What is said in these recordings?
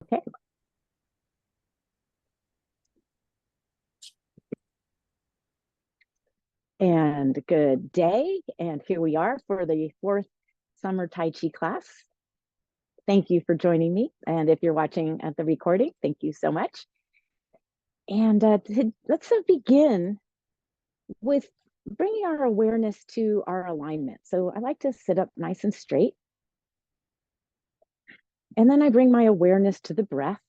Okay. And good day. And here we are for the fourth summer Tai Chi class. Thank you for joining me. And if you're watching at the recording, thank you so much. And let's begin with bringing our awareness to our alignment. So I like to sit up nice and straight. And then I bring my awareness to the breath.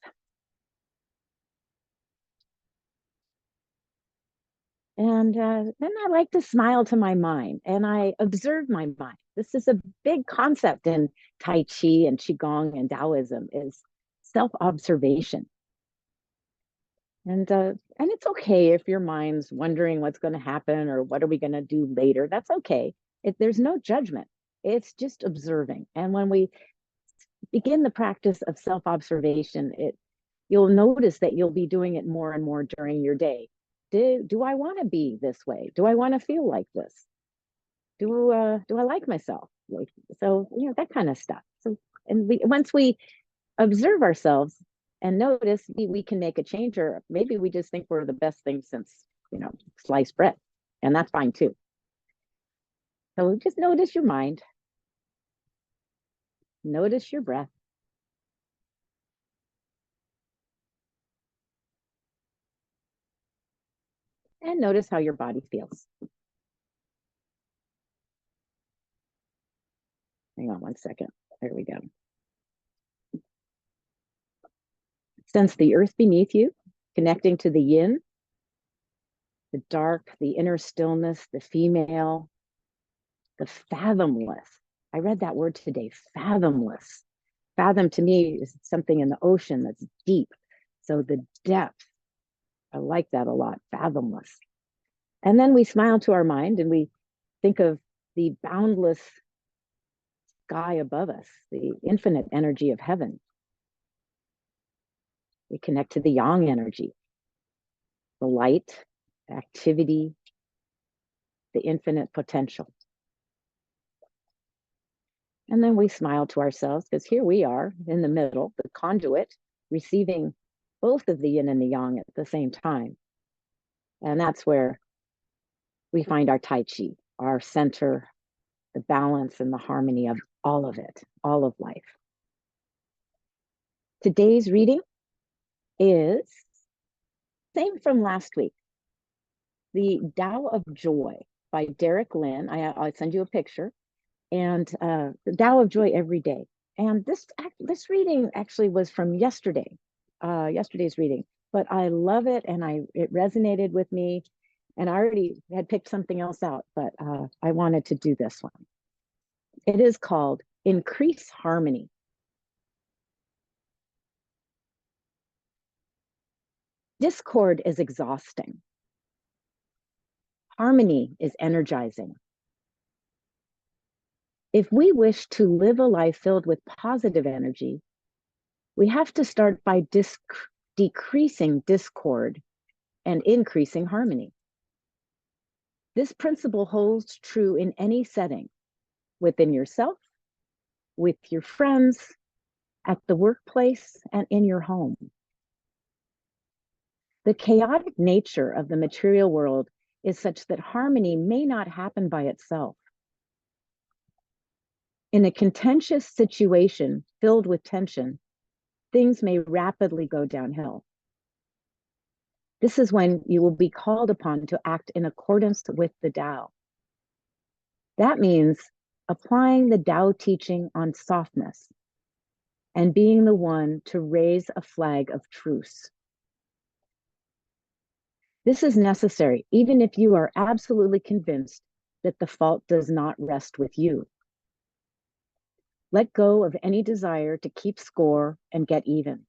And then I like to smile to my mind and I observe my mind. This is a big concept in Tai Chi and Qigong and Taoism is self-observation. And it's okay if your mind's wondering what's going to happen or what are we going to do later. That's okay. There's no judgment. It's just observing. And when we begin the practice of self-observation, you'll notice that you'll be doing it more and more during your day. Do I want to be this way? Do I want to feel like this? Do I like myself? So that kind of stuff. So and once we observe ourselves and notice, we can make a change, or maybe we just think we're the best thing since sliced bread, and that's fine too. So just notice your mind, notice your breath, and notice how your body feels. Hang on one second. There we go. Sense the earth beneath you, connecting to the yin, the dark, the inner stillness, the female, the fathomless. I read that word today, fathomless. Fathom to me is something in the ocean that's deep. So the depth, I like that a lot, fathomless. And then we smile to our mind and we think of the boundless sky above us, the infinite energy of heaven. We connect to the yang energy, the light, activity, the infinite potential. And then we smile to ourselves because here we are in the middle, the conduit, receiving both of the yin and the yang at the same time. And that's where we find our Tai Chi, our center, the balance and the harmony of all of it, all of life. Today's reading is same from last week, the Tao of Joy by Derek Lin. I'll send you a picture. And the Tao of Joy Everyday. And this reading actually was from yesterday's reading, but I love it and it resonated with me. And I already had picked something else out, but I wanted to do this one. It is called Increase Harmony. Discord is exhausting. Harmony is energizing. If we wish to live a life filled with positive energy, we have to start by decreasing discord and increasing harmony. This principle holds true in any setting, within yourself, with your friends, at the workplace, and in your home. The chaotic nature of the material world is such that harmony may not happen by itself. In a contentious situation filled with tension, things may rapidly go downhill. This is when you will be called upon to act in accordance with the Tao. That means applying the Tao teaching on softness and being the one to raise a flag of truce. This is necessary, even if you are absolutely convinced that the fault does not rest with you. Let go of any desire to keep score and get even.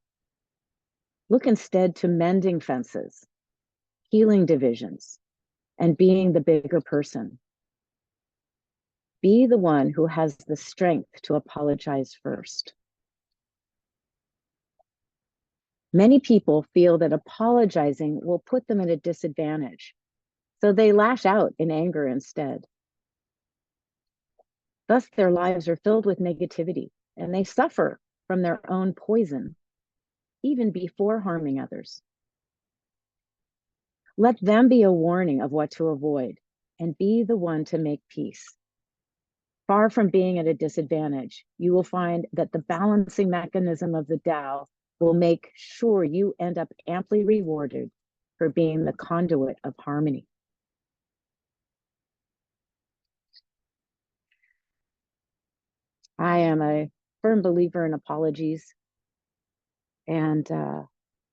Look instead to mending fences, healing divisions, and being the bigger person. Be the one who has the strength to apologize first. Many people feel that apologizing will put them at a disadvantage, so they lash out in anger instead. Thus, their lives are filled with negativity, and they suffer from their own poison. even before harming others. Let them be a warning of what to avoid and be the one to make peace. Far from being at a disadvantage, you will find that the balancing mechanism of the Tao will make sure you end up amply rewarded for being the conduit of harmony. I am a firm believer in apologies, and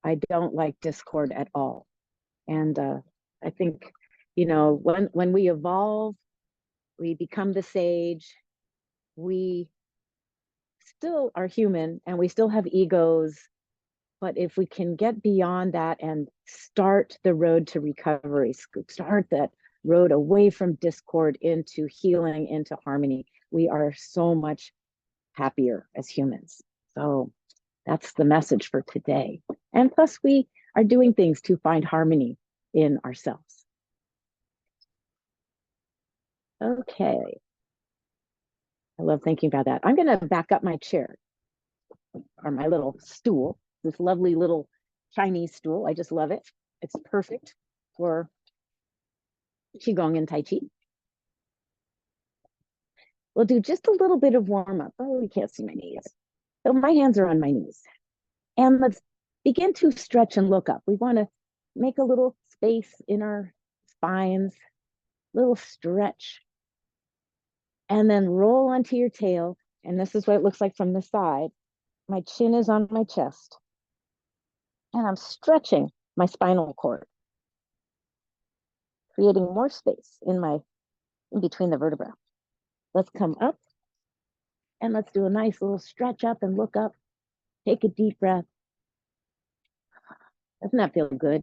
I don't like discord at all. And I think, when we evolve, we become the sage, we still are human and we still have egos. But if we can get beyond that and start the road to recovery, start that road away from discord into healing, into harmony, we are so much happier as humans. So that's the message for today. And plus, we are doing things to find harmony in ourselves. Okay. I love thinking about that. I'm going to back up my chair or my little stool, this lovely little Chinese stool. I just love it. It's perfect for Qigong and Tai Chi. We'll do just a little bit of warm up. Oh, you can't see my knees. So my hands are on my knees. And let's begin to stretch and look up. We want to make a little space in our spines, little stretch. And then roll onto your tail. And this is what it looks like from the side. My chin is on my chest. And I'm stretching my spinal cord, creating more space in between the vertebrae. Let's come up and let's do a nice little stretch up and look up. Take a deep breath. Doesn't that feel good?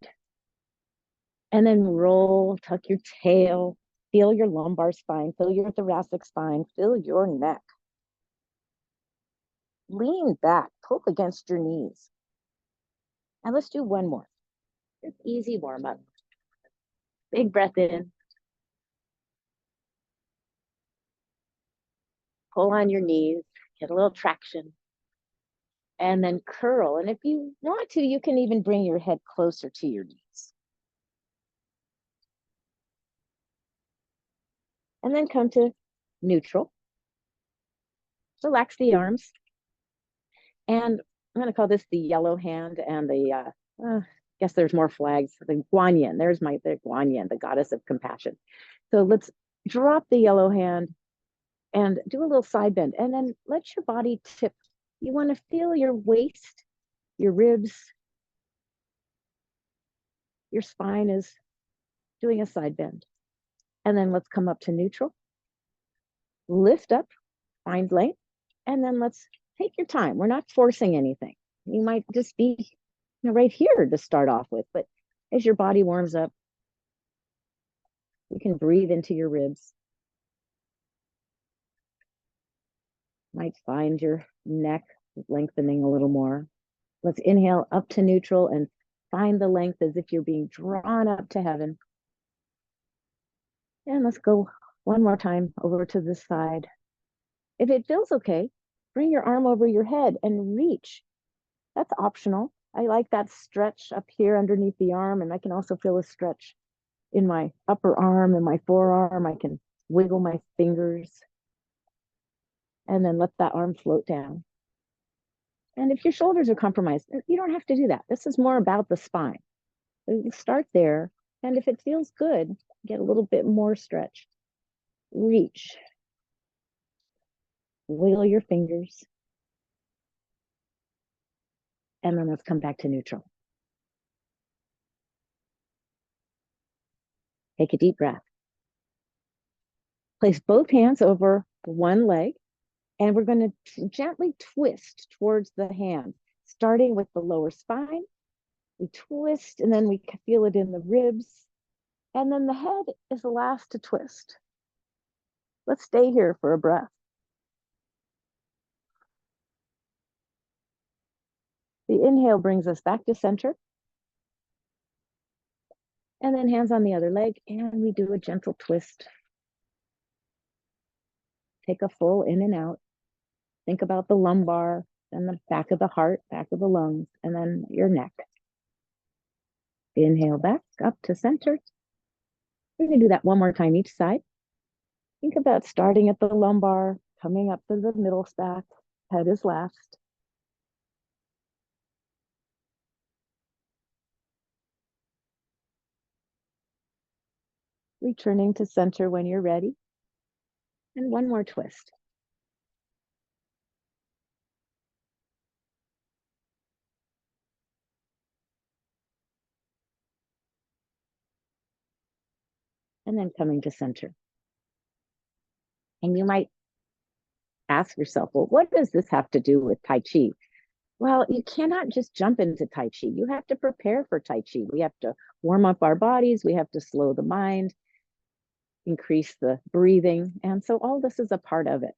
And then roll, tuck your tail, feel your lumbar spine, feel your thoracic spine, feel your neck. Lean back, pull against your knees. And let's do one more. Just easy warm up. Big breath in. Pull on your knees, get a little traction. And then curl. And if you want to, you can even bring your head closer to your knees. And then come to neutral. Relax the arms. And I'm going to call this the yellow hand and I guess there's more flags. The Guanyin. There's the Guanyin, the goddess of compassion. So let's drop the yellow hand and do a little side bend. And then let your body tip. You want to feel your waist, your ribs, your spine is doing a side bend. And then let's come up to neutral. Lift up, find length, and then let's take your time. We're not forcing anything. You might just be right here to start off with, but as your body warms up, you can breathe into your ribs. Might find your neck lengthening a little more. Let's inhale up to neutral and find the length as if you're being drawn up to heaven. And let's go one more time over to this side. If it feels okay, bring your arm over your head and reach. That's optional. I like that stretch up here underneath the arm, and I can also feel a stretch in my upper arm and my forearm. I can wiggle my fingers and then let that arm float down. And if your shoulders are compromised, you don't have to do that. This is more about the spine. So you start there, and if it feels good, get a little bit more stretch. Reach. Wiggle your fingers. And then let's come back to neutral. Take a deep breath. Place both hands over one leg, and we're going to gently twist towards the hand, starting with the lower spine. We twist, and then we feel it in the ribs, and then the head is the last to twist. Let's stay here for a breath. The inhale brings us back to center. And then hands on the other leg, and we do a gentle twist. Take a full in and out. Think about the lumbar, then the back of the heart, back of the lungs, and then your neck. Inhale back up to center. We're going to do that one more time each side. Think about starting at the lumbar, coming up to the middle back. Head is last. Returning to center when you're ready. And one more twist. And then coming to center. And you might ask yourself, well, what does this have to do with Tai Chi? Well, you cannot just jump into Tai Chi. You have to prepare for Tai Chi. We have to warm up our bodies. We have to slow the mind, increase the breathing. And so all this is a part of it.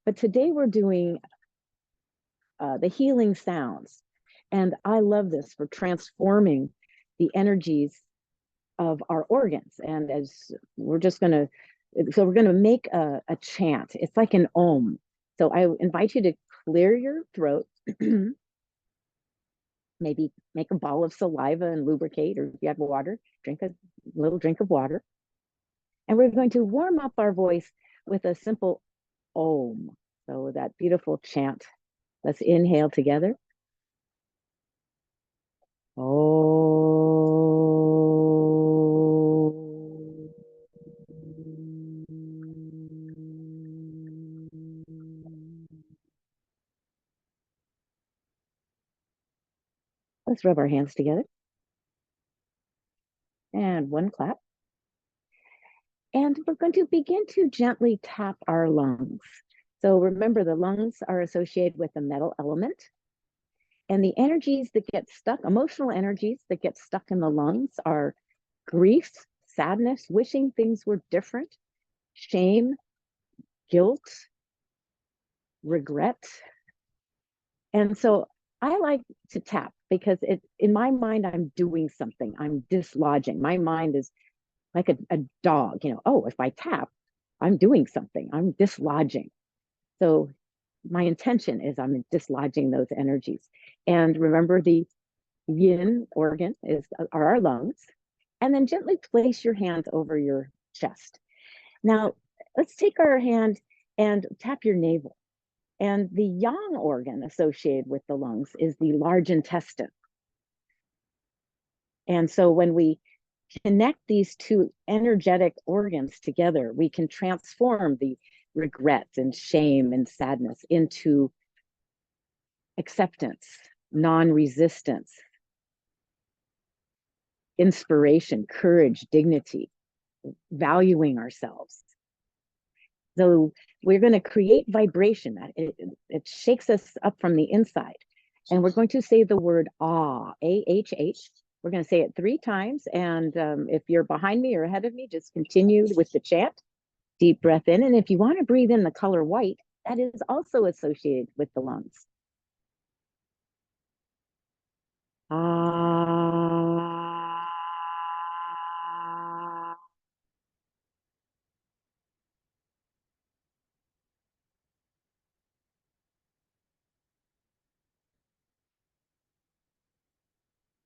But today we're doing the healing sounds. And I love this for transforming the energies of our organs. And as we're just going to, so we're going to make a chant. It's like an om. So I invite you to clear your throat. Maybe make a ball of saliva and lubricate, or if you have water, drink a little drink of water. And we're going to warm up our voice with a simple om. So that beautiful chant. Let's inhale together. Oh. Let's rub our hands together. And one clap. And we're going to begin to gently tap our lungs. So remember, the lungs are associated with the metal element. And the energies that get stuck, emotional energies that get stuck in the lungs, are grief, sadness, wishing things were different, shame, guilt, regret. And so I like to tap because in my mind, I'm doing something. I'm dislodging. My mind is like a dog, oh, if I tap, I'm doing something. I'm dislodging. So my intention is I'm dislodging those energies. And remember, the yin organ are our lungs. And then gently place your hands over your chest. Now, let's take our hand and tap your navel. And the yang organ associated with the lungs is the large intestine. And so when we connect these two energetic organs together, we can transform the regret and shame and sadness into acceptance, non-resistance, inspiration, courage, dignity, valuing ourselves. So we're going to create vibration that it shakes us up from the inside. And we're going to say the word ah, A-H-H. We're going to say it 3 times. And if you're behind me or ahead of me, just continue with the chant. Deep breath in. And if you want to breathe in the color white, that is also associated with the lungs. Ah.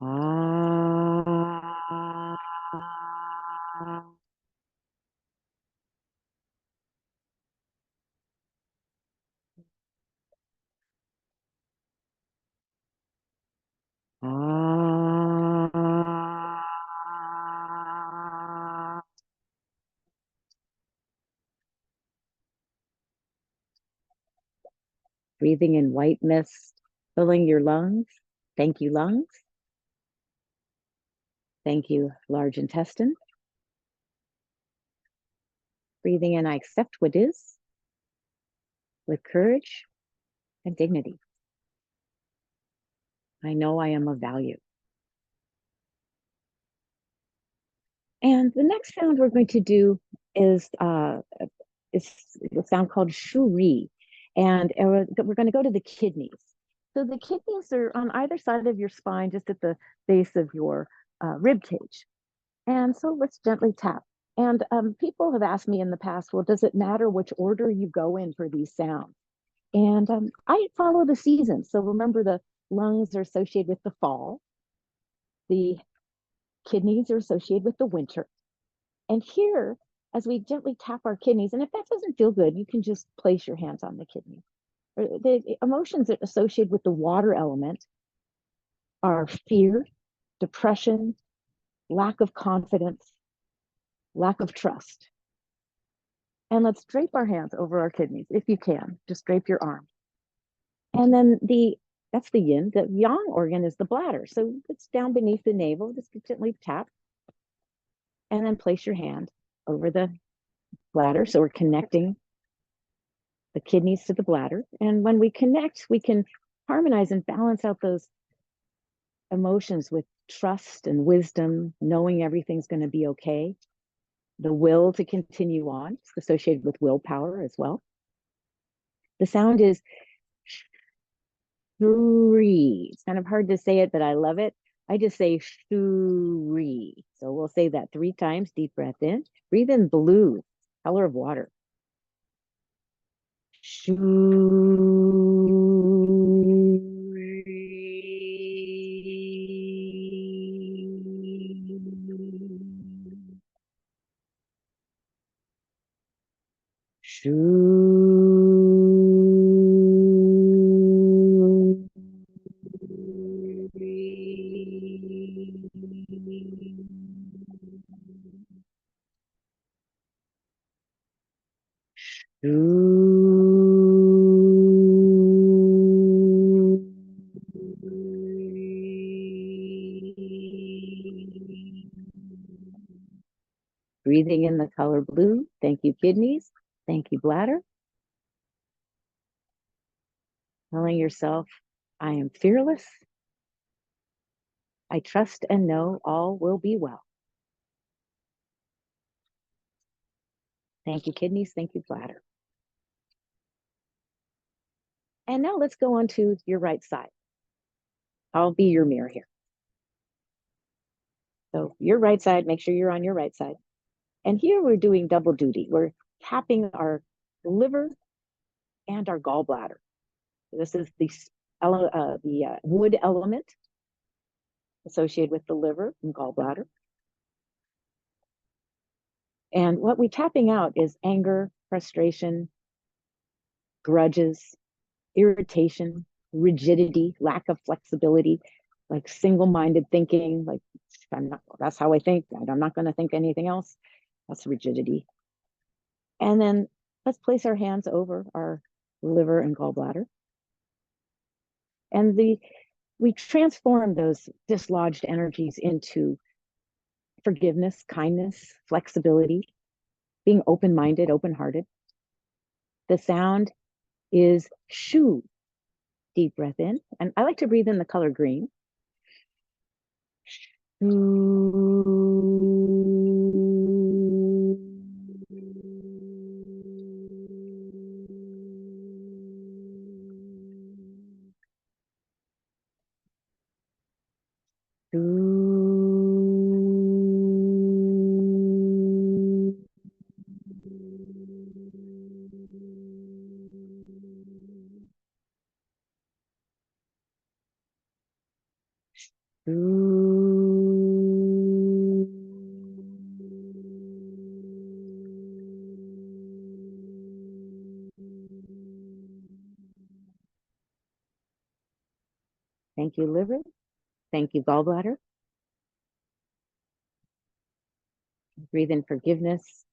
Ah. Ah. Breathing in white mist, filling your lungs. Thank you, lungs. Thank you, large intestine. Breathing in, I accept what is with courage and dignity. I know I am of value. And the next sound we're going to do is a sound called shuri. And we're going to go to the kidneys. So the kidneys are on either side of your spine, just at the base of your rib cage. And so let's gently tap. And people have asked me in the past, well, does it matter which order you go in for these sounds? And I follow the seasons. So remember, the lungs are associated with the fall, the kidneys are associated with the winter. And here, as we gently tap our kidneys, and if that doesn't feel good, you can just place your hands on the kidney. The emotions associated with the water element are fear, depression, lack of confidence, lack of trust. And let's drape our hands over our kidneys if you can. Just drape your arm. And then that's the yin. The yang organ is the bladder. So it's down beneath the navel. Just gently tap. And then place your hand over the bladder. So we're connecting the kidneys to the bladder. And when we connect, we can harmonize and balance out those emotions with trust and wisdom, knowing everything's going to be okay. The will to continue on, it's associated with willpower as well. The sound is shri. It's kind of hard to say it, but I love it. I just say shri. So we'll say that 3 times. Deep breath in. Breathe in blue, color of water. Shri. Shri. Breathing in the color blue. Thank you, kidneys. Thank you, bladder. Telling yourself, I am fearless. I trust and know all will be well. Thank you, kidneys. Thank you, bladder. And now let's go on to your right side. I'll be your mirror here. So your right side, make sure you're on your right side. And here we're doing double duty. We're tapping our liver and our gallbladder. This is the wood element associated with the liver and gallbladder. And what we're tapping out is anger, frustration, grudges, irritation, rigidity, lack of flexibility, like single-minded thinking, like that's how I think, I'm not going to think anything else. That's rigidity. And then let's place our hands over our liver and gallbladder. And we transform those dislodged energies into forgiveness, kindness, flexibility, being open-minded, open-hearted. The sound is shu. Deep breath in. And I like to breathe in the color green. Thank you, liver. Thank you, gallbladder. Breathe in forgiveness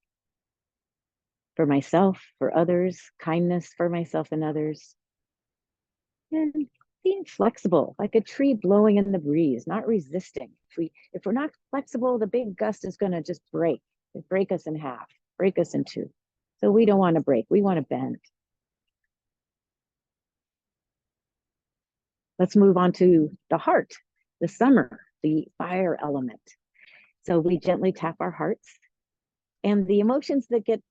for myself, for others, kindness for myself and others. And being flexible, like a tree blowing in the breeze, not resisting. If we're not flexible, the big gust is going to just break us in half, break us in two. So we don't want to break, we want to bend. Let's move on to the heart, the summer, the fire element. So we gently tap our hearts, and the emotions that get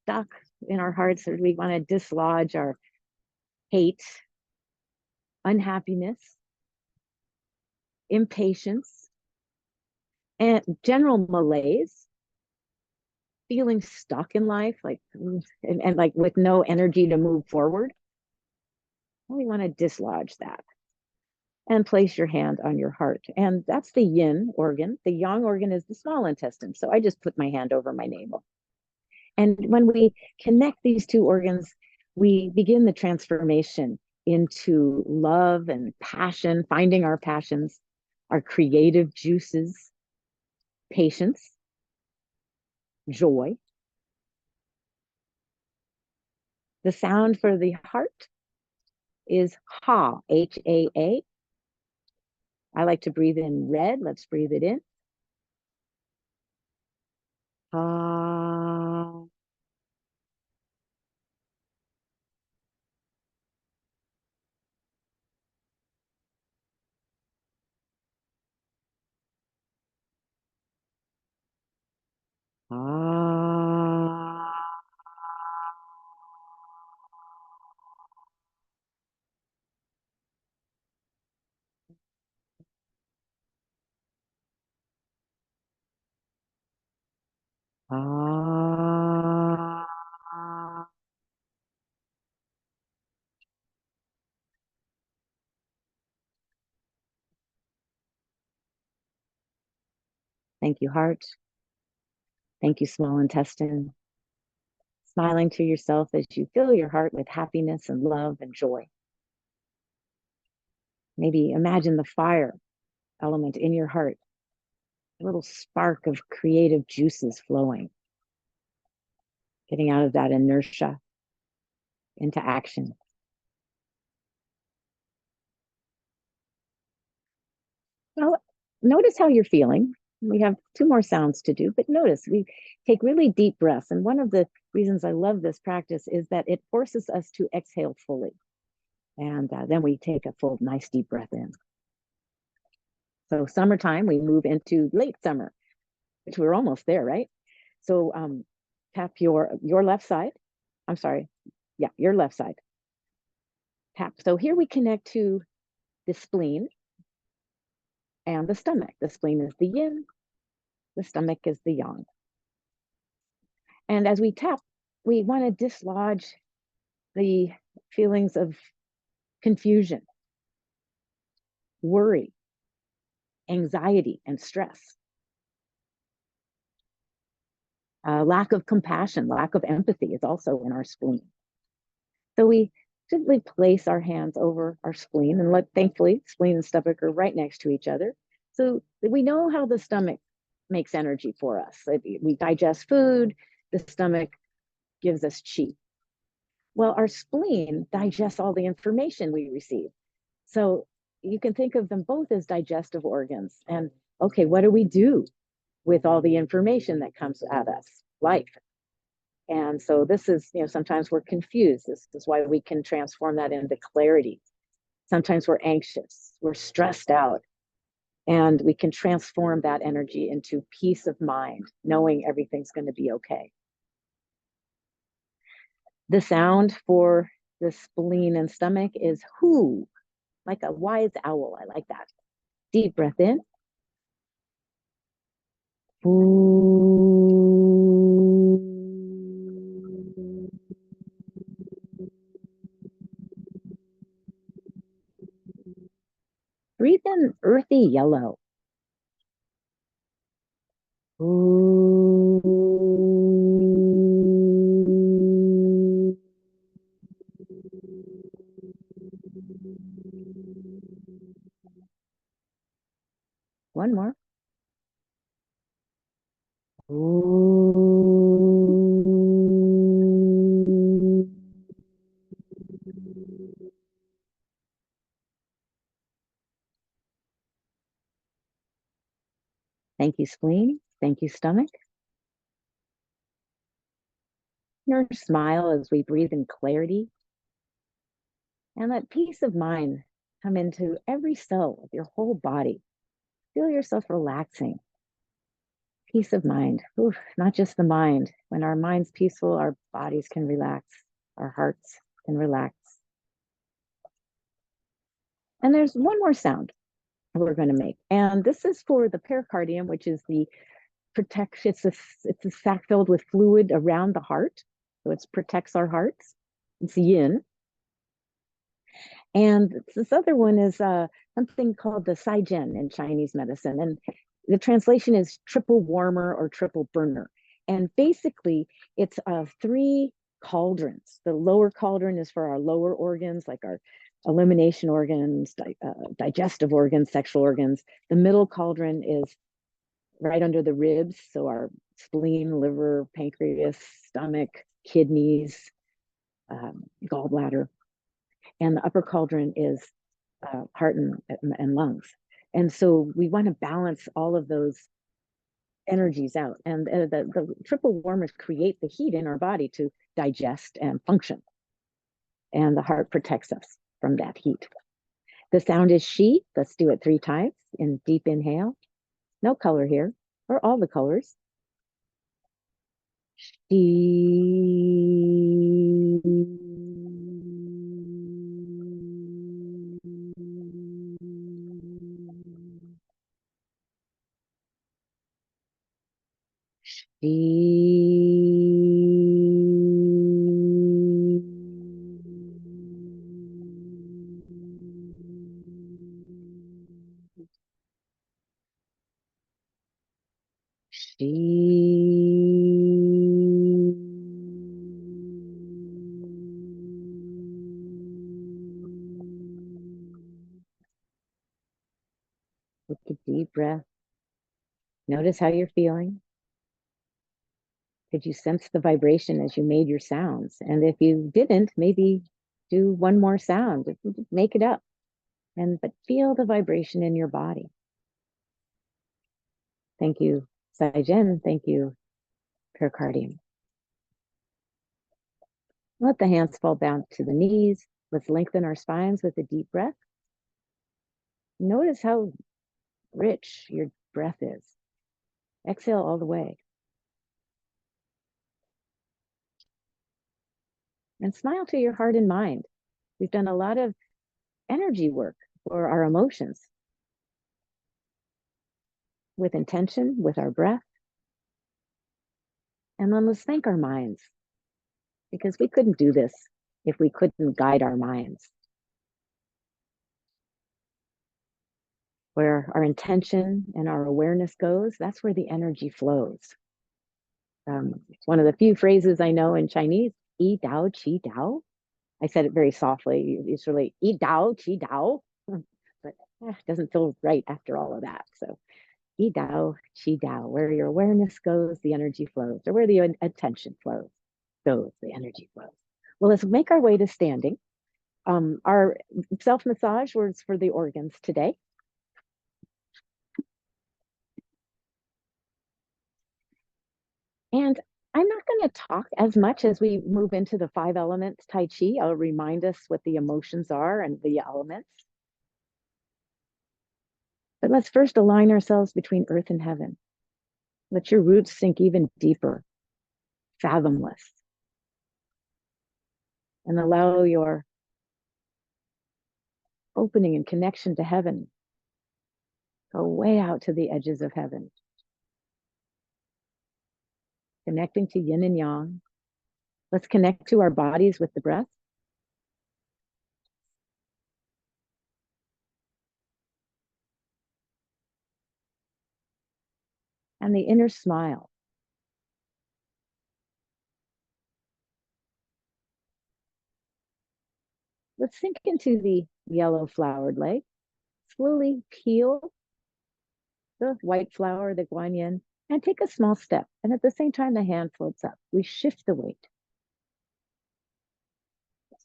stuck in our hearts, or we want to dislodge, our hate, unhappiness, impatience, and general malaise, feeling stuck in life, like and like with no energy to move forward. We want to dislodge that and place your hand on your heart. And that's the yin organ. The yang organ is the small intestine. So I just put my hand over my navel. And when we connect these two organs, we begin the transformation into love and passion, finding our passions, our creative juices, patience, joy. The sound for the heart is ha, H-A-A. I like to breathe in red. Let's breathe it in. Ah. Ah. Ah. Thank you, heart. Thank you, small intestine. Smiling to yourself as you fill your heart with happiness and love and joy. Maybe imagine the fire element in your heart, a little spark of creative juices flowing, getting out of that inertia into action. Well, notice how you're feeling. We have two more sounds to do, but notice we take really deep breaths. And one of the reasons I love this practice is that it forces us to exhale fully. And then we take a full, nice deep breath in. So summertime, we move into late summer, which we're almost there, right? So tap your left side. I'm sorry. Yeah, your left side. Tap. So here we connect to the spleen and the stomach. The spleen is the yin, the stomach is the yang. And as we tap, we want to dislodge the feelings of confusion, worry, anxiety, and stress, lack of compassion, lack of empathy is also in our spleen. So we simply place our hands over our spleen and thankfully, spleen and stomach are right next to each other. So we know how the stomach makes energy for us. We digest food, the stomach gives us chi. Well, our spleen digests all the information we receive. So you can think of them both as digestive organs. And okay, what do we do with all the information that comes at us? Life. And so this is, sometimes we're confused. This is why we can transform that into clarity. Sometimes we're anxious, we're stressed out, and we can transform that energy into peace of mind, knowing everything's going to be okay. The sound for the spleen and stomach is whoo, like a wise owl. I like that. Deep breath in. Breathe in earthy yellow. One more. Thank you, spleen. Thank you, stomach. Your smile as we breathe in clarity. And let peace of mind come into every cell of your whole body. Feel yourself relaxing. Peace of mind. Oof, not just the mind. When our mind's peaceful, our bodies can relax. Our hearts can relax. And there's one more sound we're going to make. And this is for the pericardium, which is the protection. It's a sac filled with fluid around the heart. So it protects our hearts. It's yin. And this other one is something called the Saijin in Chinese medicine. And the translation is triple warmer or triple burner. And basically, it's three cauldrons. The lower cauldron is for our lower organs, like our elimination organs, digestive organs, sexual organs. The middle cauldron is right under the ribs. So our spleen, liver, pancreas, stomach, kidneys, gallbladder. And the upper cauldron is heart and lungs. And so we want to balance all of those energies out. And the triple warmers create the heat in our body to digest and function. And the heart protects us from that heat. The sound is she. Let's do it 3 times in deep inhale. No color here, or all the colors. She. Take a deep breath. Notice how you're feeling. Did you sense the vibration as you made your sounds? And if you didn't, maybe do one more sound. Make it up. But feel the vibration in your body. Thank you, Saijen. Thank you, pericardium. Let the hands fall down to the knees. Let's lengthen our spines with a deep breath. Notice how rich your breath is. Exhale all the way. And smile to your heart and mind. We've done a lot of energy work for our emotions with intention, with our breath. And then let's thank our minds, because we couldn't do this if we couldn't guide our minds. Where our intention and our awareness goes, that's where the energy flows. It's one of the few phrases I know in Chinese, Yi Dao Qi Dao. I said it very softly. It's really Yi Dao Qi Dao, but it doesn't feel right after all of that. So Yi Dao Qi Dao, where your awareness goes, the energy flows, or where the attention flows, goes, the energy flows. Well, let's make our way to standing. Our self-massage was for the organs today. And I'm not going to talk as much as we move into the 5 elements Tai Chi. I'll remind us what the emotions are and the elements. But let's first align ourselves between earth and heaven. Let your roots sink even deeper, fathomless. And allow your opening and connection to heaven go way out to the edges of heaven. Connecting to yin and yang. Let's connect to our bodies with the breath. And the inner smile. Let's sink into the yellow flowered leg. Slowly peel the white flower, the guanyin, and take a small step. And at the same time, the hand floats up. We shift the weight.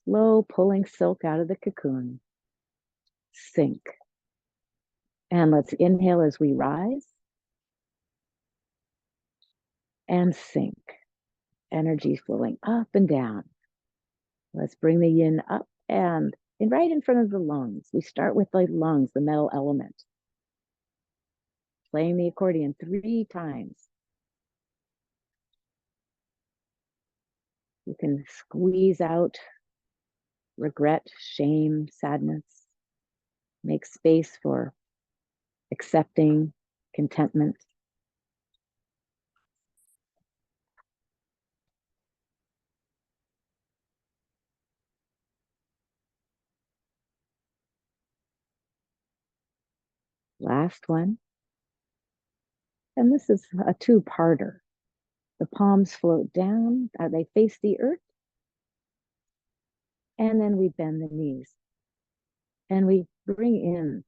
Slow pulling silk out of the cocoon. Sink. And let's inhale as we rise. And sink. Energy flowing up and down. Let's bring the yin up and right in front of the lungs. We start with the lungs, the metal element. Playing the accordion 3 times. You can squeeze out regret, shame, sadness. Make space for accepting, contentment. Last one. And this is a two-parter. The palms float down, they face the earth, and then we bend the knees. And we bring in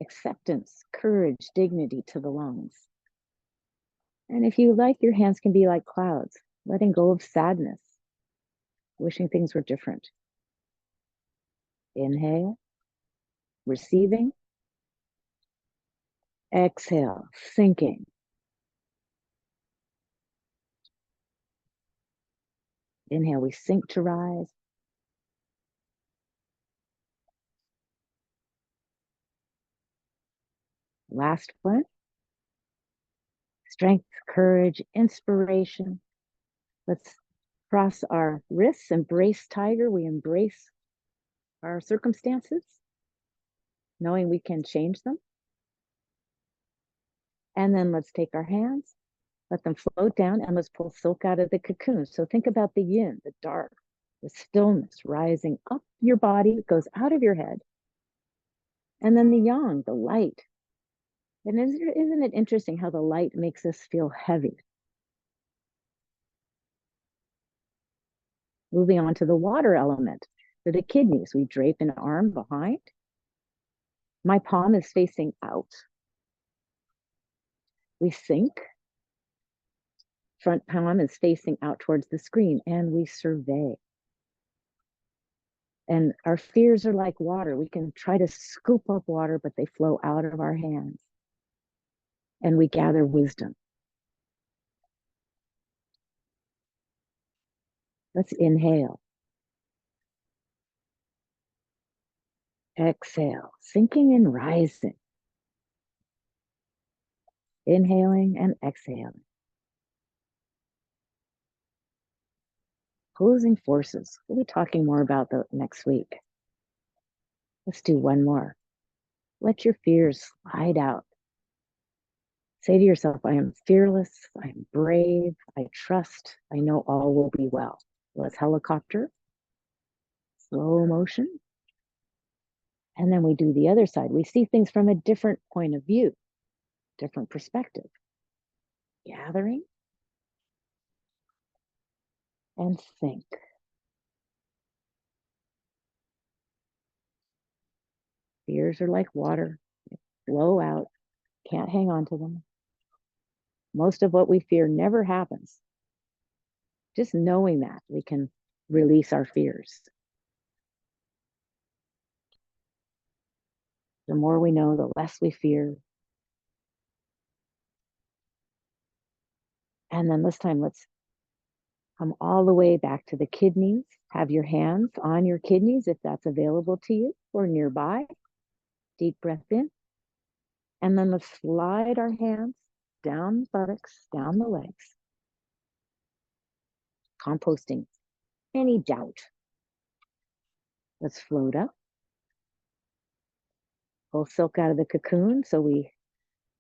acceptance, courage, dignity to the lungs. And if you like, your hands can be like clouds, letting go of sadness, wishing things were different. Inhale, receiving. Exhale, sinking. Inhale, we sink to rise. Last one. Strength, courage, inspiration. Let's cross our wrists, embrace tiger. We embrace our circumstances, knowing we can change them. And then let's take our hands, let them float down, and let's pull silk out of the cocoon. So think about the yin, the dark, the stillness rising up your body, goes out of your head. And then the yang, the light. And isn't it interesting how the light makes us feel heavy? Moving on to the water element. For the kidneys, we drape an arm behind. My palm is facing out. We sink. Front palm is facing out towards the screen, and we survey. And our fears are like water. We can try to scoop up water, but they flow out of our hands. And we gather wisdom. Let's inhale. Exhale, sinking and rising. Inhaling and exhaling. Opposing forces. We'll be talking more about that next week. Let's do one more. Let your fears slide out. Say to yourself, I am fearless, I am brave, I trust, I know all will be well. Let's helicopter, slow motion. And then we do the other side. We see things from a different point of view, different perspective. Gathering and think. Fears are like water, they flow out, can't hang on to them. Most of what we fear never happens. Just knowing that, we can release our fears. The more we know, the less we fear. And then this time, let's come all the way back to the kidneys. Have your hands on your kidneys if that's available to you or nearby. Deep breath in. And then let's slide our hands down the buttocks, down the legs. Composting any doubt. Let's float up. Pull silk out of the cocoon. So we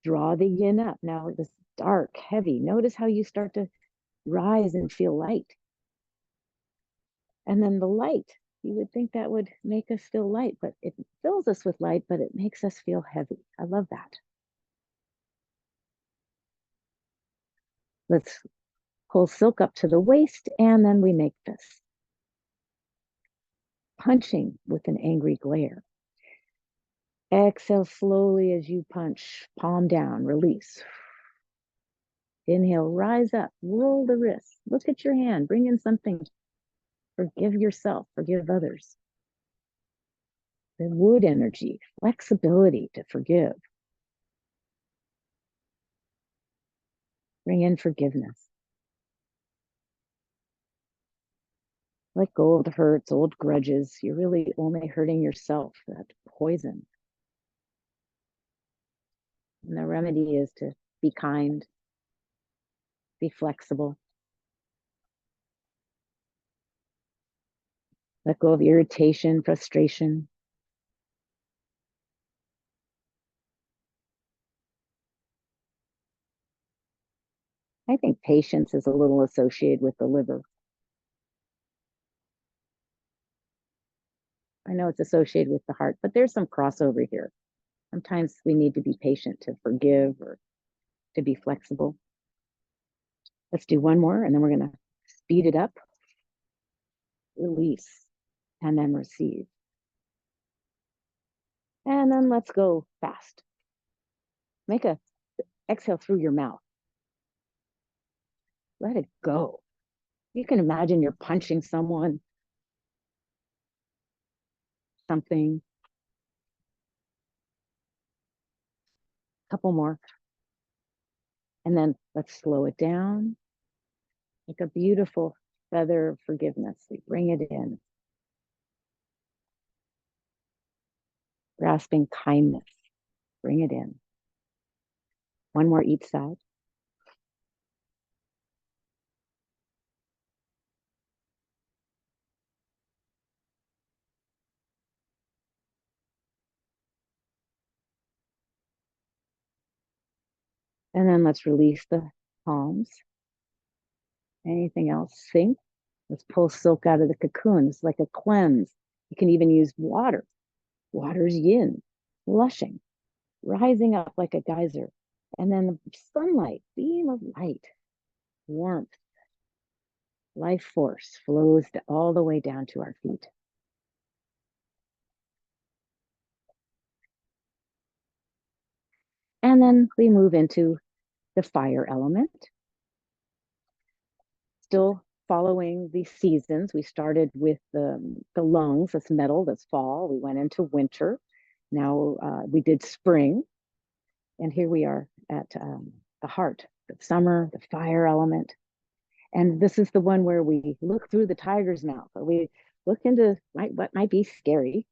draw the yin up. Now this dark, heavy. Notice how you start to rise and feel light. And then the light, you would think that would make us feel light, but it fills us with light, but it makes us feel heavy. I love that. Let's pull silk up to the waist, and then we make this. Punching with an angry glare. Exhale slowly as you punch, palm down, release. Inhale, rise up, roll the wrists. Look at your hand, bring in something. Forgive yourself, forgive others. The wood energy, flexibility to forgive. Bring in forgiveness. Let go of the hurts, old grudges. You're really only hurting yourself, that poison. And the remedy is to be kind, be flexible. Let go of irritation, frustration. I think patience is a little associated with the liver. I know it's associated with the heart, but there's some crossover here. Sometimes we need to be patient to forgive or to be flexible. Let's do one more, and then we're going to speed it up, release, and then receive. And then let's go fast. Make a exhale through your mouth. Let it go. You can imagine you're punching someone, something. A couple more. And then let's slow it down. Like a beautiful feather of forgiveness. We bring it in. Grasping kindness. Bring it in. One more each side. And then let's release the palms. Anything else? Sink. Let's pull silk out of the cocoon. It's like a cleanse. You can even use water. Water's yin, flushing, rising up like a geyser. And then the sunlight, beam of light, warmth, life force flows all the way down to our feet. And then we move into the fire element. Still following the seasons. We started with the lungs, that's metal, that's fall. We went into winter. Now we did spring. And here we are at the heart, the summer, the fire element. And this is the one where we look through the tiger's mouth. We look into what might be scary.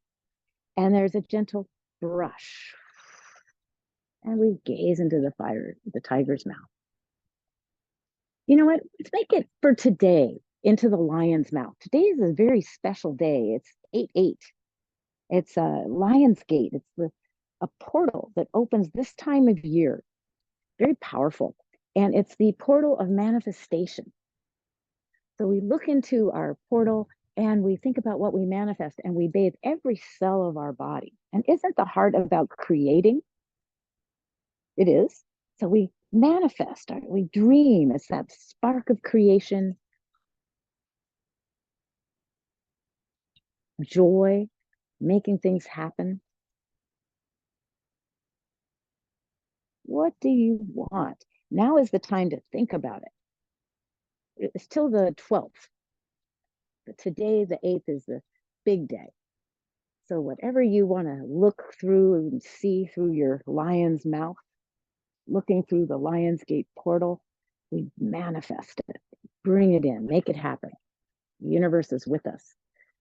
And there's a gentle brush. And we gaze into the tiger's mouth. You know what? Let's make it for today into the lion's mouth. Today is a very special day. It's 8/8. It's a lion's gate. A portal that opens this time of year. Very powerful. And it's the portal of manifestation. So we look into our portal and we think about what we manifest and we bathe every cell of our body. And isn't the heart about creating? It is. So we manifest, we dream. It's that spark of creation, joy, making things happen. What do you want? Now is the time to think about it. It's till the 12th. But today, the 8th, is the big day. So whatever you want to look through and see through your lion's mouth, looking through the lion's gate portal, we manifest it, bring it in, make it happen. The universe is with us.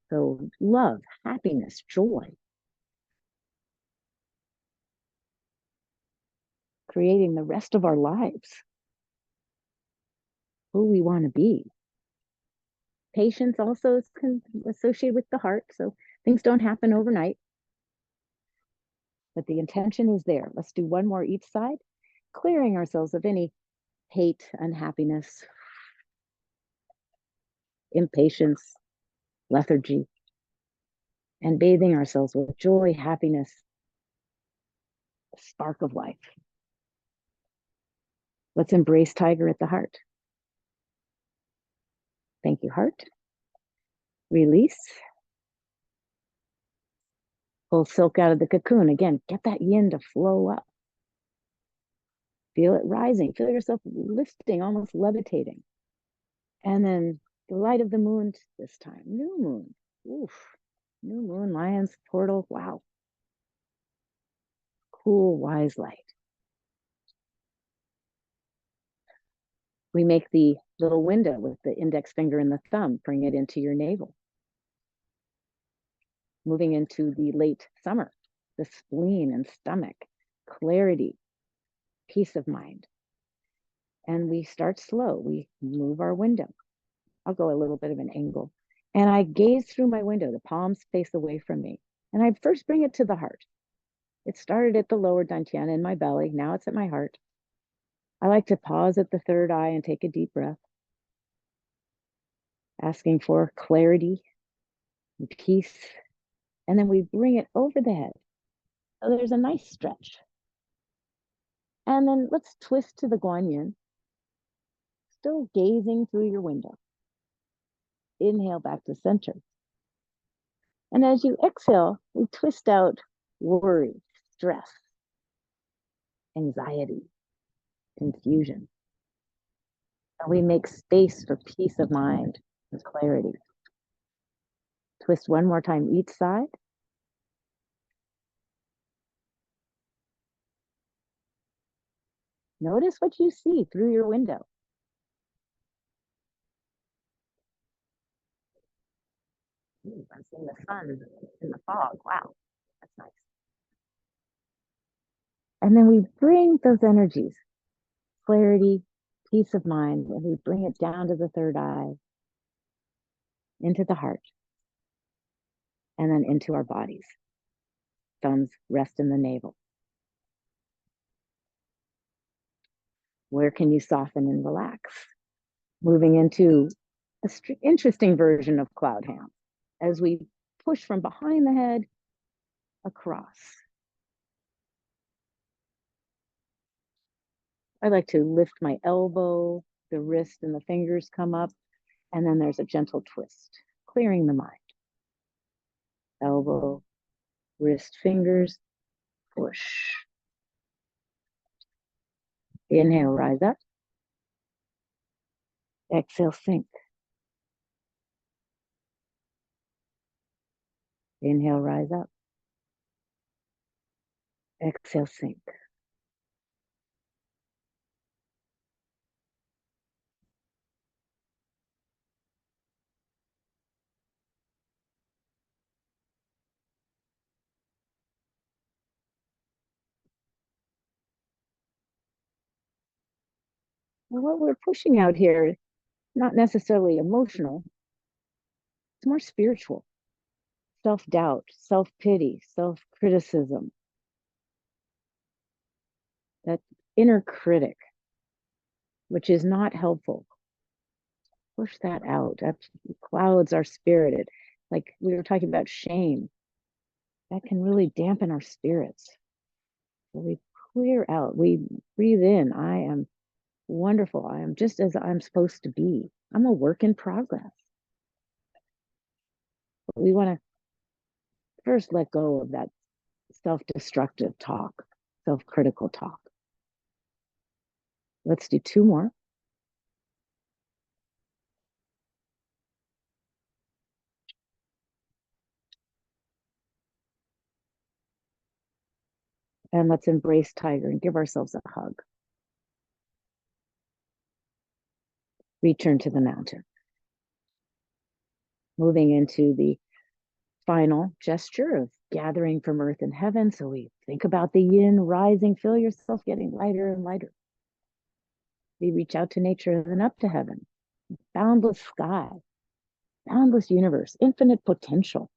So love, happiness, joy, creating the rest of our lives, who we want to be. Patience also is associated with the heart. So things don't happen overnight, but the intention is there. Let's do one more each side, clearing ourselves of any hate, unhappiness, impatience, lethargy, and bathing ourselves with joy, happiness, a spark of life. Let's embrace tiger at the heart. Thank you, heart. Release. Pull silk out of the cocoon. Again, get that yin to flow up. Feel it rising. Feel yourself lifting, almost levitating. And then the light of the moon this time. New moon. Oof. New moon, lion's portal. Wow. Cool, wise light. We make the little window with the index finger and the thumb. Bring it into your navel. Moving into the late summer, the spleen and stomach, clarity, peace of mind. And we start slow. We move our window. I'll go a little bit of an angle. And I gaze through my window. The palms face away from me. And I first bring it to the heart. It started at the lower dantian in my belly. Now it's at my heart. I like to pause at the third eye and take a deep breath, asking for clarity and peace. And then we bring it over the head, So there's a nice stretch. And then let's twist to the guan yin, still gazing through your window. Inhale back to center. And as you exhale, we twist out worry, stress, anxiety, confusion. And we make space for peace of mind and clarity. Twist one more time each side. Notice what you see through your window. Ooh, I'm seeing the sun in the fog. Wow, that's nice. And then we bring those energies, clarity, peace of mind, and we bring it down to the third eye, into the heart, and then into our bodies. Thumbs rest in the navel. Where can you soften and relax? Moving into an interesting version of cloud hand as we push from behind the head across. I like to lift my elbow, the wrist and the fingers come up, and then there's a gentle twist, clearing the mind. Elbow, wrist, fingers, push. Inhale, rise up. Exhale, sink. Inhale, rise up. Exhale, sink. Well, what we're pushing out here, not necessarily emotional, it's more spiritual. Self-doubt, self-pity, self-criticism, that inner critic, which is not helpful. Push that out. That clouds our spirit. Like we were talking about shame, that can really dampen our spirits. So we clear out, we breathe in. I am wonderful. I am just as I'm supposed to be. I'm a work in progress. But we want to first let go of that self-destructive talk, self-critical talk. Let's do two more. And let's embrace tiger and give ourselves a hug. Return to the mountain. Moving into the final gesture of gathering from earth and heaven. So we think about the yin rising, feel yourself getting lighter and lighter. We reach out to nature and then up to heaven. Boundless sky, boundless universe, infinite potential.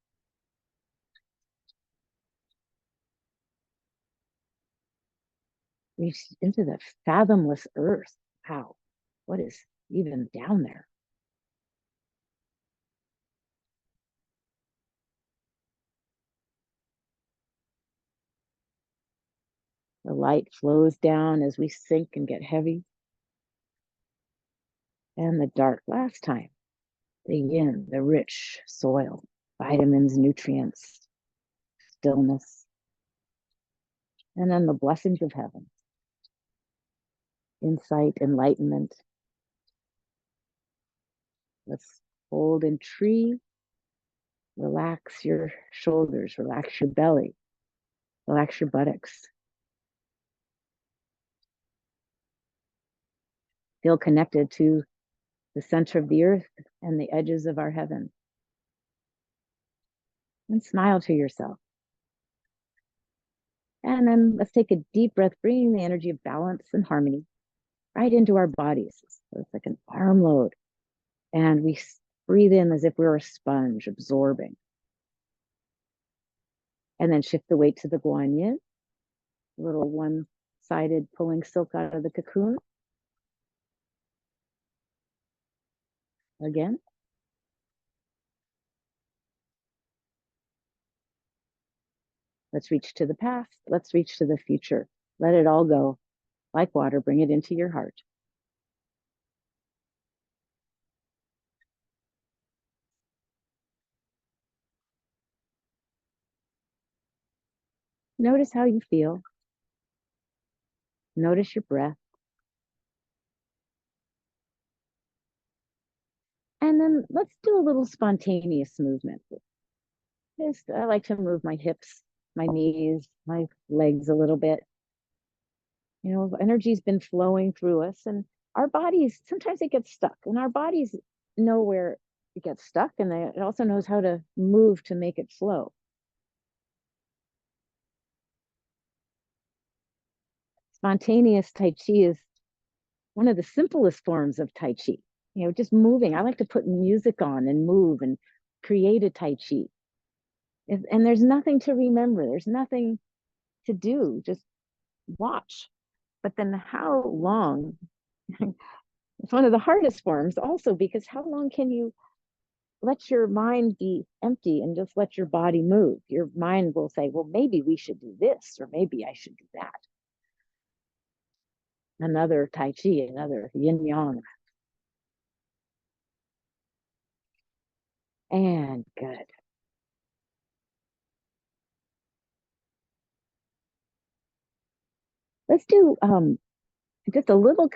Reach into the fathomless earth. Wow, what is even down there? The light flows down as we sink and get heavy. And the dark last time. The yin, the rich soil, vitamins, nutrients, stillness. And then the blessings of heaven. Insight, enlightenment. Let's hold in tree. Relax your shoulders, relax your belly, relax your buttocks. Feel connected to the center of the earth and the edges of our heaven. And smile to yourself. And then let's take a deep breath, bringing the energy of balance and harmony right into our bodies. So it's like an arm load. And we breathe in as if we were a sponge, absorbing. And then shift the weight to the guan yin, a little one-sided pulling silk out of the cocoon. Again. Let's reach to the past. Let's reach to the future. Let it all go like water. Bring it into your heart. Notice how you feel. Notice your breath. And then let's do a little spontaneous movement. Just, I like to move my hips, my knees, my legs a little bit. You know, energy's been flowing through us, and our bodies, sometimes it gets stuck, and our bodies know where it gets stuck, and it also knows how to move to make it flow. Spontaneous Tai Chi is one of the simplest forms of Tai Chi. You know, just moving. I like to put music on and move and create a Tai Chi. And there's nothing to remember, there's nothing to do, just watch. But then how long? It's one of the hardest forms also, because how long can you let your mind be empty and just let your body move? Your mind will say, well, maybe we should do this, or maybe I should do that. Another Tai Chi, another yin yang. And good. Let's do just a little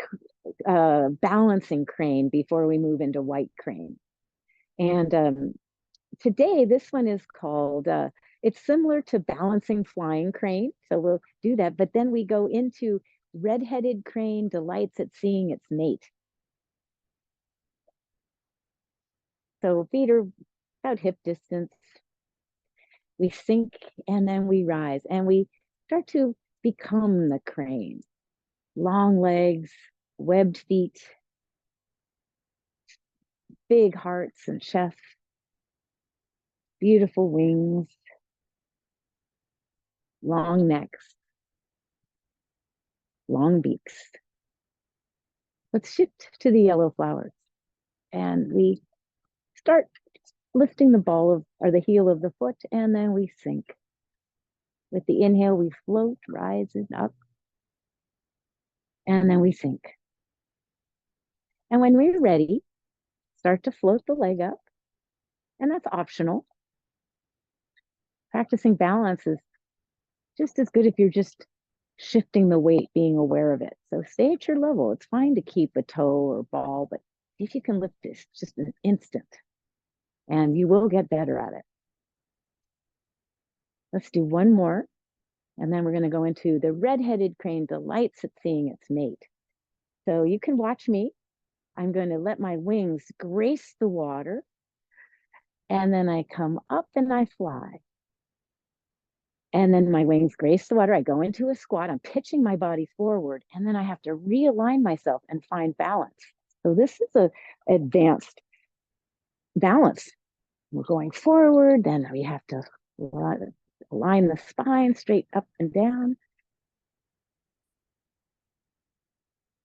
balancing crane before we move into white crane. And today, this one is called, it's similar to balancing flying crane. So we'll do that. But then we go into red-headed crane delights at seeing its mate. So feet are about hip distance. We sink and then we rise and we start to become the crane. Long legs, webbed feet, big hearts and chests, beautiful wings, long necks, long beaks. Let's shift to the yellow flowers. And we start lifting the ball of, or the heel of the foot, and then we sink. With the inhale, we float, rising up, and then we sink. And when we're ready, start to float the leg up, and that's optional. Practicing balance is just as good if you're just shifting the weight, being aware of it. So stay at your level. It's fine to keep a toe or ball, but if you can lift this just an instant, and you will get better at it. Let's do one more, and then we're going to go into the red-headed crane delights at seeing its mate. So you can watch me. I'm going to let my wings grace the water, and then I come up and I fly. And then my wings grace the water. I go into a squat. I'm pitching my body forward, and then I have to realign myself and find balance. So this is a advanced balance. We're going forward, then we have to align the spine straight up and down.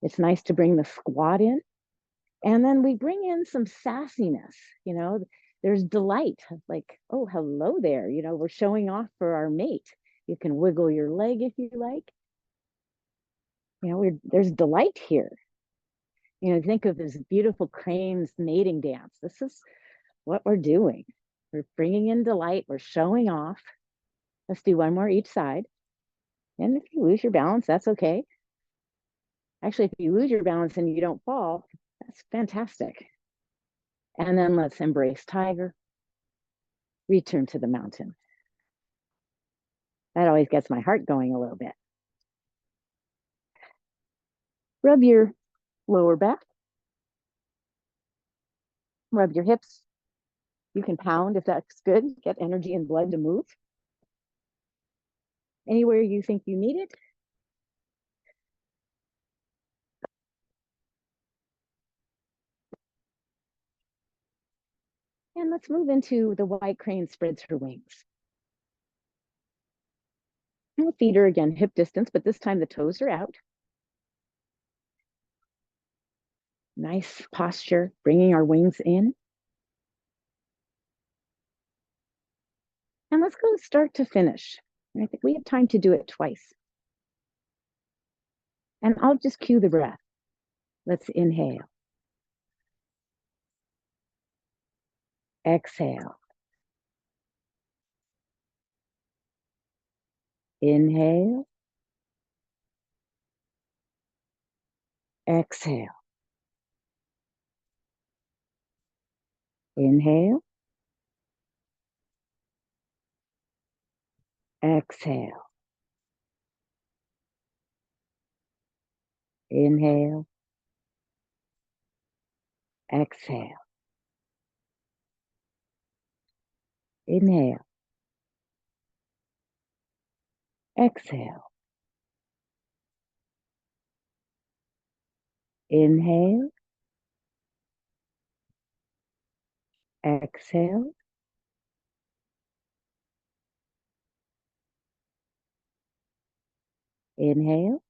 It's nice to bring the squat in. And then we bring in some sassiness, you know, there's delight, like, oh, hello there. You know, we're showing off for our mate. You can wiggle your leg if you like. You know, there's delight here. You know, think of this beautiful crane's mating dance. This is what we're doing. We're bringing in delight. We're showing off. Let's do one more each side. And if you lose your balance, that's okay. Actually, if you lose your balance and you don't fall, that's fantastic. And then let's embrace tiger. Return to the mountain. That always gets my heart going a little bit. Rub your lower back. Rub your hips. You can pound if that's good. Get energy and blood to move. Anywhere you think you need it. And let's move into the white crane spreads her wings. And the feet are again hip distance, but this time the toes are out. Nice posture, bringing our wings in. And let's go start to finish. And I think we have time to do it twice. And I'll just cue the breath. Let's inhale, exhale, inhale, exhale, inhale, exhale, inhale, exhale, inhale, exhale, inhale, exhale, inhale,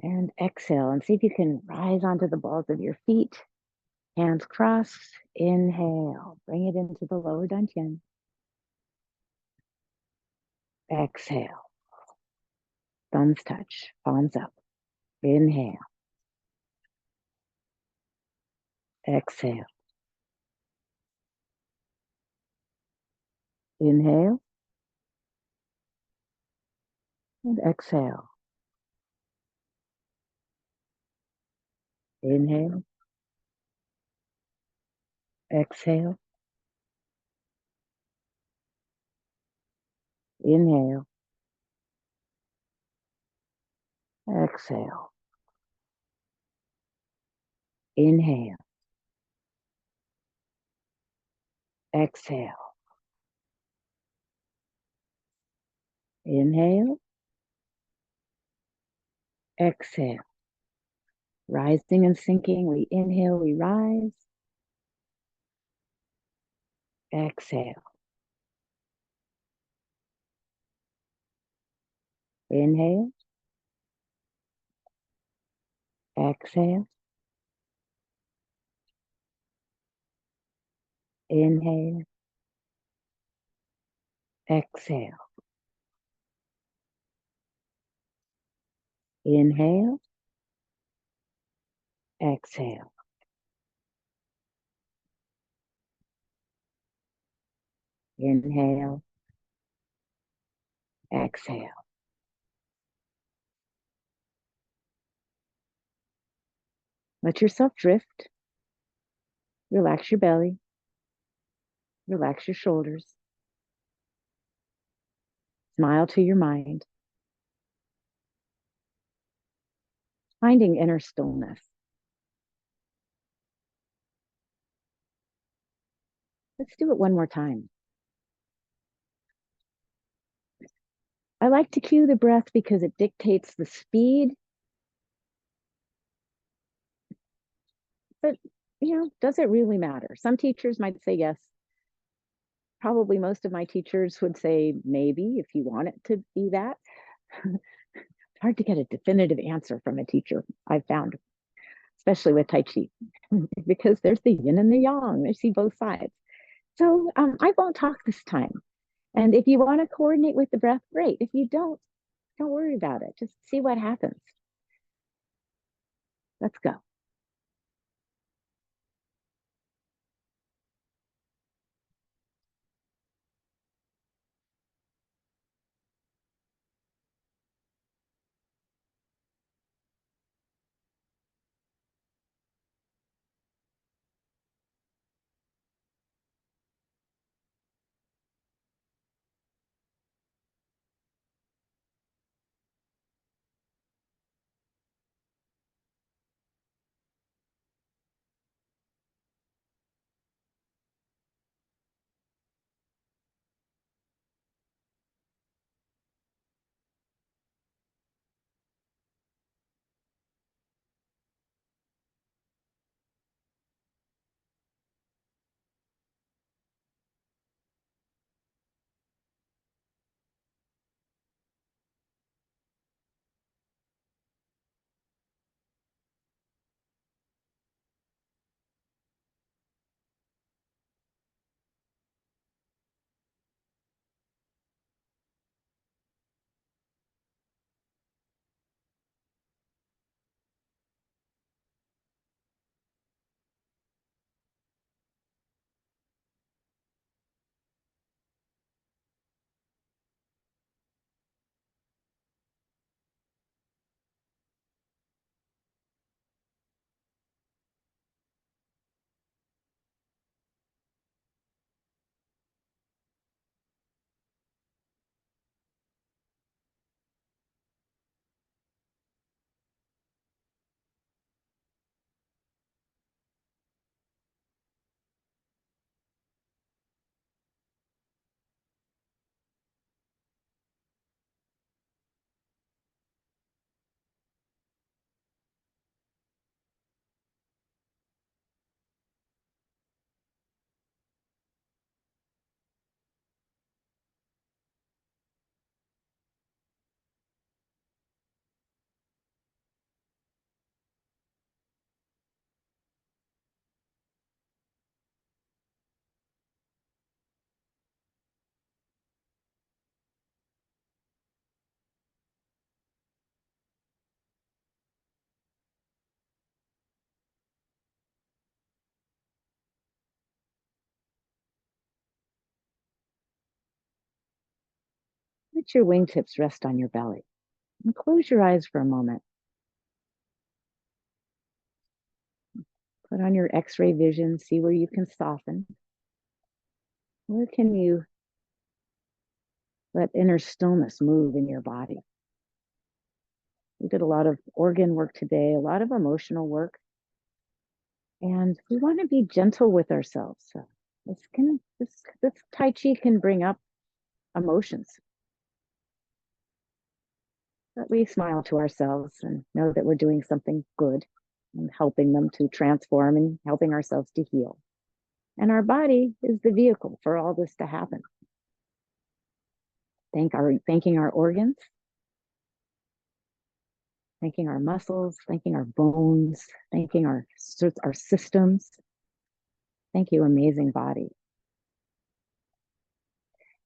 and exhale. And see if you can rise onto the balls of your feet, hands crossed. Inhale, bring it into the lower dantian. Exhale, thumbs touch, palms up. Inhale, exhale, inhale, and exhale. Inhale, exhale, inhale, exhale, inhale, exhale, inhale, exhale. Rising and sinking, we inhale, we rise, exhale, inhale, exhale, inhale, exhale, inhale, exhale, inhale, exhale. Let yourself drift. Relax your belly, relax your shoulders, smile to your mind, finding inner stillness. Let's do it one more time. I like to cue the breath because it dictates the speed, but does it really matter? Some teachers might say yes. Probably most of my teachers would say maybe if you want it to be that. It's hard to get a definitive answer from a teacher, I've found, especially with Tai Chi, because there's the yin and the yang. I see both sides. So I won't talk this time. And if you want to coordinate with the breath, great. If you don't worry about it. Just see what happens. Let's go. let your wingtips rest on your belly and close your eyes for a moment. Put on your x-ray vision, see where you can soften. Where can you let inner stillness move in your body? We did a lot of organ work today, a lot of emotional work. And we want to be gentle with ourselves. So this Tai Chi can bring up emotions. But we smile to ourselves and know that we're doing something good and helping them to transform and helping ourselves to heal. And our body is the vehicle for all this to happen. Thanking our organs, thanking our muscles, thanking our bones, thanking our systems. Thank you, amazing body.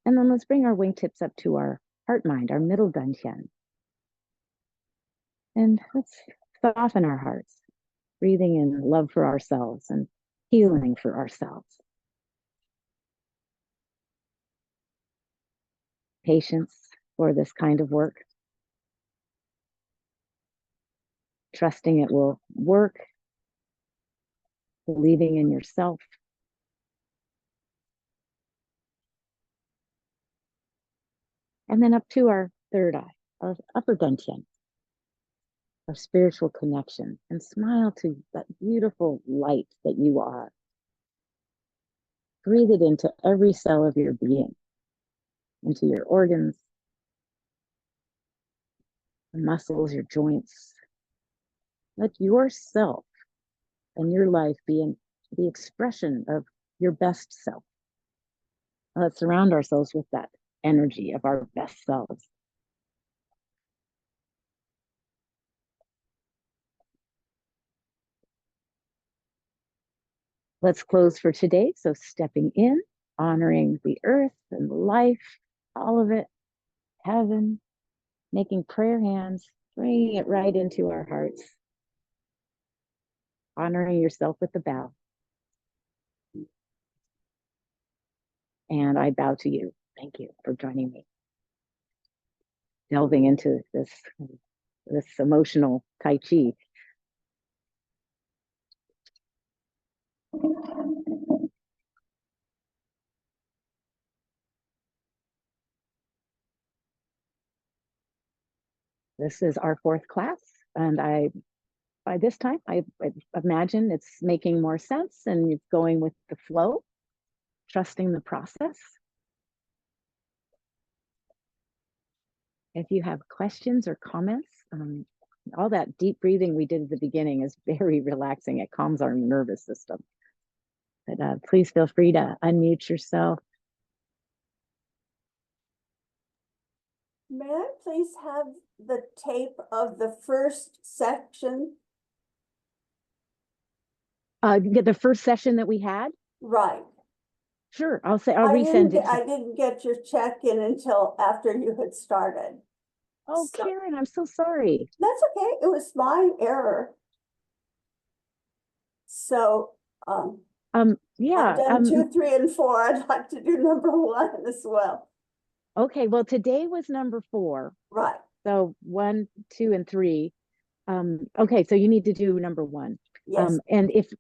And then let's bring our wingtips up to our heart mind, our middle dantian. And let's soften our hearts, breathing in love for ourselves and healing for ourselves. Patience for this kind of work. Trusting it will work. Believing in yourself. And then up to our third eye, our upper dantian, our spiritual connection, and smile to that beautiful light that you are. Breathe it into every cell of your being, into your organs, your muscles, your joints. Let yourself and your life be in the expression of your best self. Let's surround ourselves with that energy of our best selves. Let's close for today. So stepping in, honoring the earth and life, all of it, heaven, making prayer hands, bringing it right into our hearts, honoring yourself with the bow. And I bow to you. Thank you for joining me. Delving into this emotional Tai Chi. This is our fourth class, and by this time, I imagine it's making more sense and it's going with the flow, trusting the process. If you have questions or comments, all that deep breathing we did at the beginning is very relaxing. It calms our nervous system. But please feel free to unmute yourself. May I please have the tape of the first section? The first session that we had? Right. Sure, I'll resend it. I didn't get your check-in until after you had started. Oh, so, Karen, I'm so sorry. That's okay. It was my error. So, yeah. I've done 2, 3, and 4. I'd like to do number 1 as well. Okay, well, today was number 4. Right. So 1, 2, and 3. Okay, so you need to do number 1. Yes. And if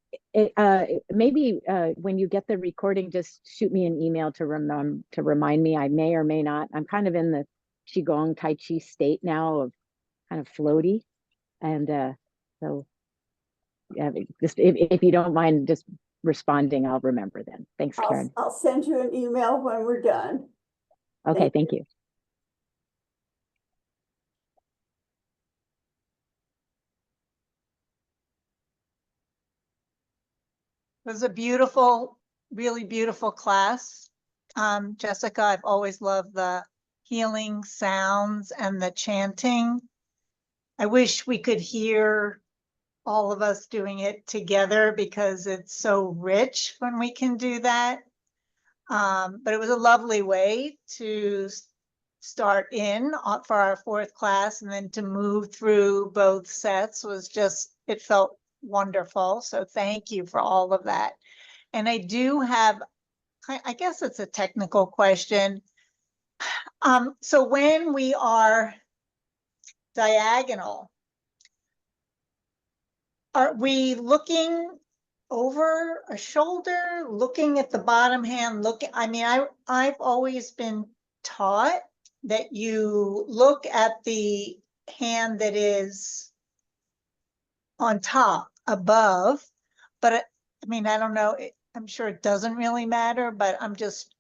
maybe when you get the recording, just shoot me an email to remind me. I may or may not. I'm kind of in the Qigong Tai Chi state now of kind of floaty, and so yeah, just if you don't mind just responding, I'll remember then. Thanks, Karen. I'll send you an email when we're done. Okay, thank you. It was a beautiful, really beautiful class. Jessica, I've always loved the healing sounds and the chanting. I wish we could hear all of us doing it together because it's so rich when we can do that. But it was a lovely way to start in for our 4th class, and then to move through both sets was just, it felt wonderful. So thank you for all of that. And I do have, I guess it's a technical question. So when we are diagonal, are we looking over a shoulder, looking at the bottom hand, I mean, I've always been taught that you look at the hand that is on top, above, but I mean, I don't know, I'm sure it doesn't really matter, but I'm just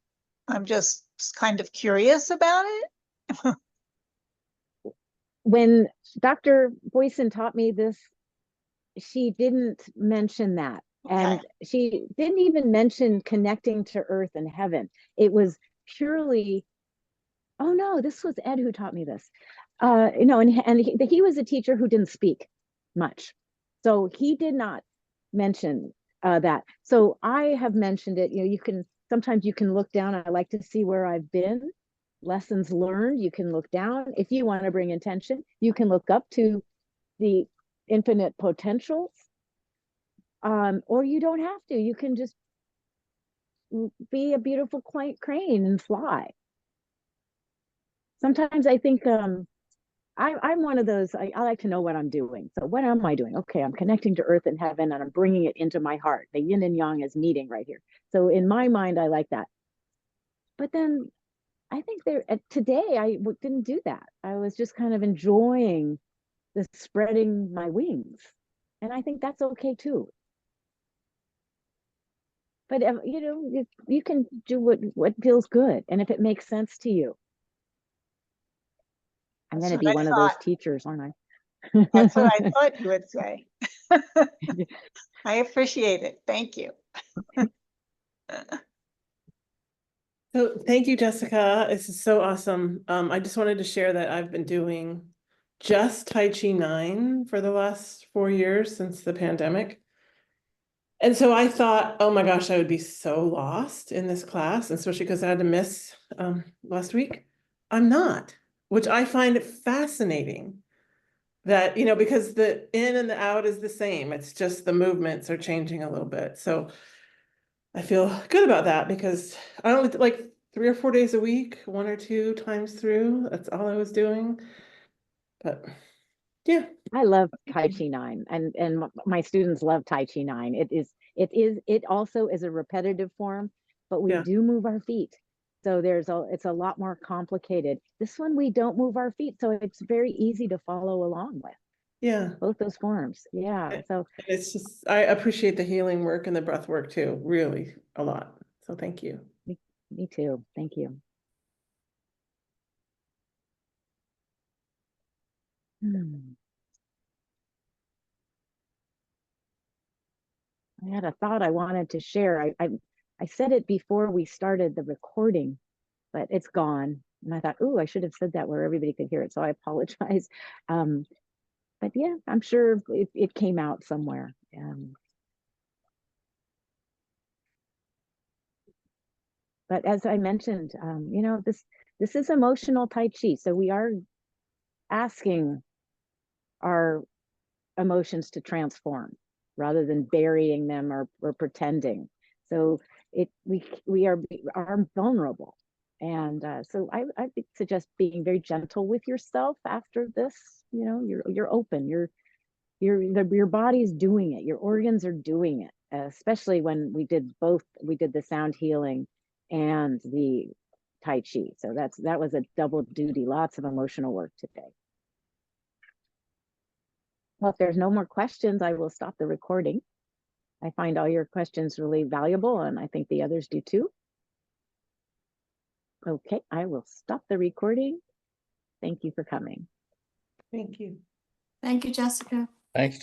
kind of curious about it. When Dr. Boyson taught me this, she didn't mention that. Okay. And she didn't even mention connecting to earth and heaven. It was purely, oh no, this was Ed who taught me this. You know, and he was a teacher who didn't speak much. So he did not mention that. So I have mentioned it. You know, sometimes you can look down. I like to see where I've been, lessons learned. You can look down. If you want to bring intention, you can look up to the infinite potentials. Or you don't have to. You can just be a beautiful crane and fly. Sometimes I think I'm one of those, I like to know what I'm doing. So what am I doing? Okay, I'm connecting to earth and heaven and I'm bringing it into my heart. The yin and yang is meeting right here. So in my mind, I like that. But then I think today I didn't do that. I was just kind of enjoying the spreading my wings. And I think that's okay too. But you know, you can do what feels good. And if it makes sense to you. I'm going to be one of those teachers, aren't I? That's what I thought you would say. I appreciate it. Thank you. So thank you, Jessica. This is so awesome. I just wanted to share that I've been doing just Tai Chi 9 for the last 4 years since the pandemic. And so I thought, oh my gosh, I would be so lost in this class, especially because I had to miss last week. I'm not, which I find fascinating that, you know, because the in and the out is the same. It's just the movements are changing a little bit. So I feel good about that because I only like 3 or 4 days a week, 1 or 2 times through. That's all I was doing. But yeah. I love Tai Chi 9 and my students love Tai Chi 9. It also is a repetitive form, but we do move our feet. So it's a lot more complicated. This one we don't move our feet, so it's very easy to follow along with. Yeah. Both those forms. Yeah. So it's just I appreciate the healing work and the breath work too, really a lot. So thank you. Me too. Thank you. I had a thought I wanted to share. I said it before we started the recording, but it's gone. And I thought, oh, I should have said that where everybody could hear it. So I apologize. But yeah, I'm sure it came out somewhere. But as I mentioned, you know, this is emotional Tai Chi. So we are asking our emotions to transform rather than burying them or pretending. So we are vulnerable. And so I suggest being very gentle with yourself after this. You know, you're open, your body's doing it, your organs are doing it, especially when we did the sound healing and the Tai Chi. So that was a double duty, lots of emotional work today. Well, if there's no more questions, I will stop the recording. I find all your questions really valuable, and I think the others do too. Okay, I will stop the recording. Thank you for coming. Thank you. Thank you, Jessica. Thanks,